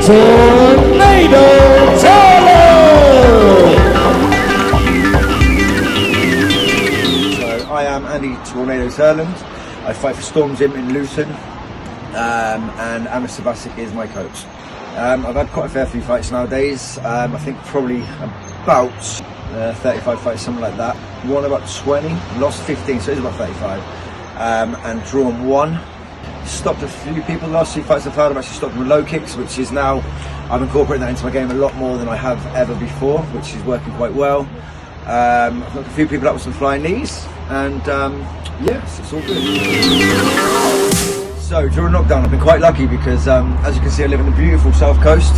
Tornado Turland! So I am Andy Tornado Turland. I fight for Storm Gym in Luton, and Anna Sabasic is my coach. I've had quite a fair few fights nowadays. I think probably about 35 fights, something like that. Won about 20, lost 15, so it's about 35, and drawn 1. Stopped a few people. The last 2 fights I've had, I've actually stopped them with low kicks, which is now, I'm incorporating that into my game a lot more than I have ever before, which is working quite well. I've knocked a few people out with some flying knees, and yes, it's all good. So during lockdown I've been quite lucky because as you can see I live in the beautiful south coast,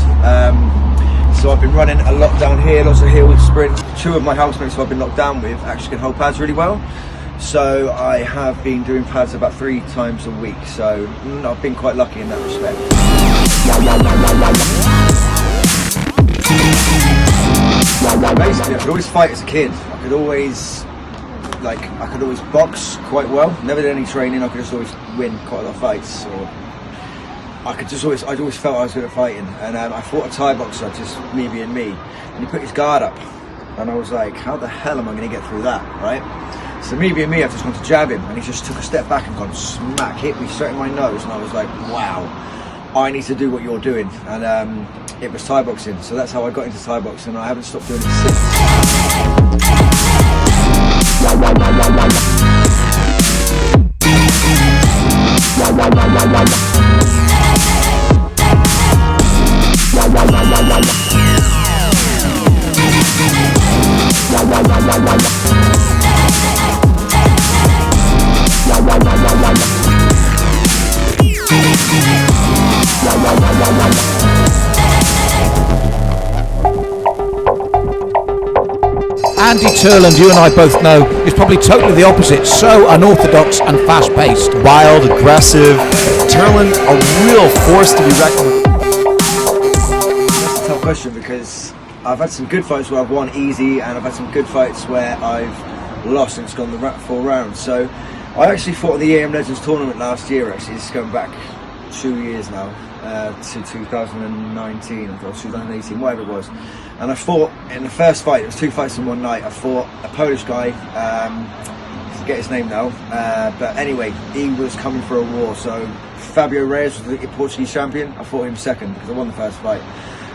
so I've been running a lot down here, lots of hill sprints. 2 of my housemates who I've been locked down with actually can hold pads really well. So I have been doing pads about 3 times a week, so I've been quite lucky in that respect. Basically, I could always fight as a kid. I could always box quite well. Never did any training. I could just always win quite a lot of fights. Or I'd always felt I was good at fighting. And I fought a Thai boxer, just me being me, and he put his guard up, and I was like, how the hell am I going to get through that, right? So me being me, I just wanted to jab him, and he just took a step back and gone smack, hit me straight in my nose, and I was like, wow, I need to do what you're doing. And it was Thai boxing, so that's how I got into Thai boxing, and I haven't stopped doing it since. Andy Turland, you and I both know, is probably totally the opposite. So unorthodox and fast-paced. Wild, aggressive. Turland, a real force to be reckoned with. That's a tough question because I've had some good fights where I've won easy, and I've had some good fights where I've lost and it's gone the 4 rounds. So I actually fought at the EM Legends tournament last year. Actually, it's going back 2 years now, to 2019 or 2018, whatever it was. And I fought in the first fight. It was 2 fights in one night. I fought a Polish guy. I forget his name now, but anyway, he was coming for a war. So Fabio Reyes was the Portuguese champion. I fought him second because I won the first fight.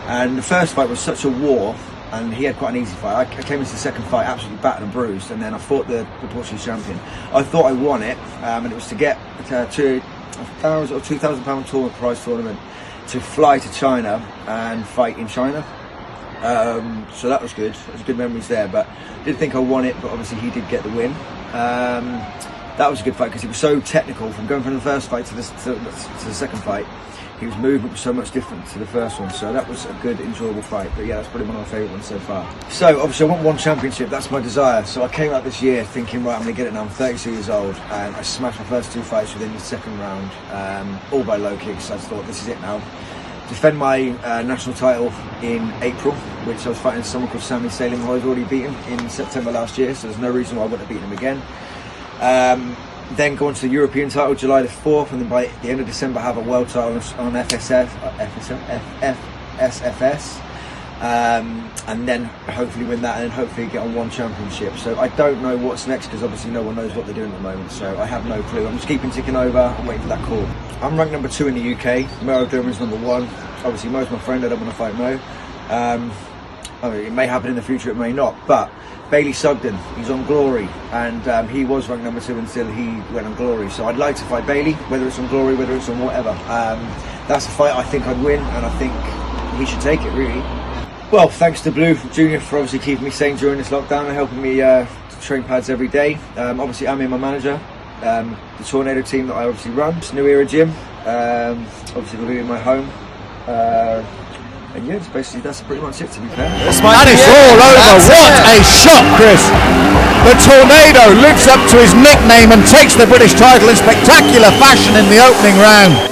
And the first fight was such a war, and he had quite an easy fight. I came into the second fight absolutely battered and bruised, and then I fought the Portuguese champion. I thought I won it, and it was to get to £1,000 or £2,000 prize tournament to fly to China and fight in China. So that was good. It was good memories there, but I didn't think I won it, but obviously he did get the win. That was a good fight because it was so technical. From going from the first fight to the second fight, his movement was so much different to the first one, so that was a good, enjoyable fight. But yeah, that's probably one of my favourite ones so far. So obviously I want 1 championship, that's my desire. So I came out this year thinking, right, I'm going to get it now. I'm 32 years old, and I smashed my first 2 fights within the second round, all by low kicks. So I thought, this is it now. Defend my national title in April, which I was fighting someone called Sammy Salim, who I was already beaten in September last year, so there's no reason why I wouldn't have beaten him again. Then go on to the European title July the 4th, and then by the end of December have a world title on FSFS, and then hopefully win that, and then hopefully get on 1 championship. So I don't know what's next because obviously no one knows what they're doing at the moment, so I have no clue. I'm just keeping ticking over and waiting for that call. I'm ranked number 2 in the UK. Mo Durman's number 1. Obviously Mo's my friend, I don't want to fight Mo. I mean, it may happen in the future, it may not, but Bailey Sugden, he's on Glory, and he was ranked number 2 until he went on Glory. So I'd like to fight Bailey, whether it's on Glory, whether it's on whatever. That's a fight I think I'd win, and I think he should take it, really. Well, thanks to Blue Junior for obviously keeping me sane during this lockdown and helping me train pads every day. Obviously, I'm my manager, the Tornado team that I obviously run. It's New Era Gym, obviously will be in my home. And yeah, that's pretty much it, to be fair. And it's all over. What a shot, Chris! The Tornado lives up to his nickname and takes the British title in spectacular fashion in the opening round.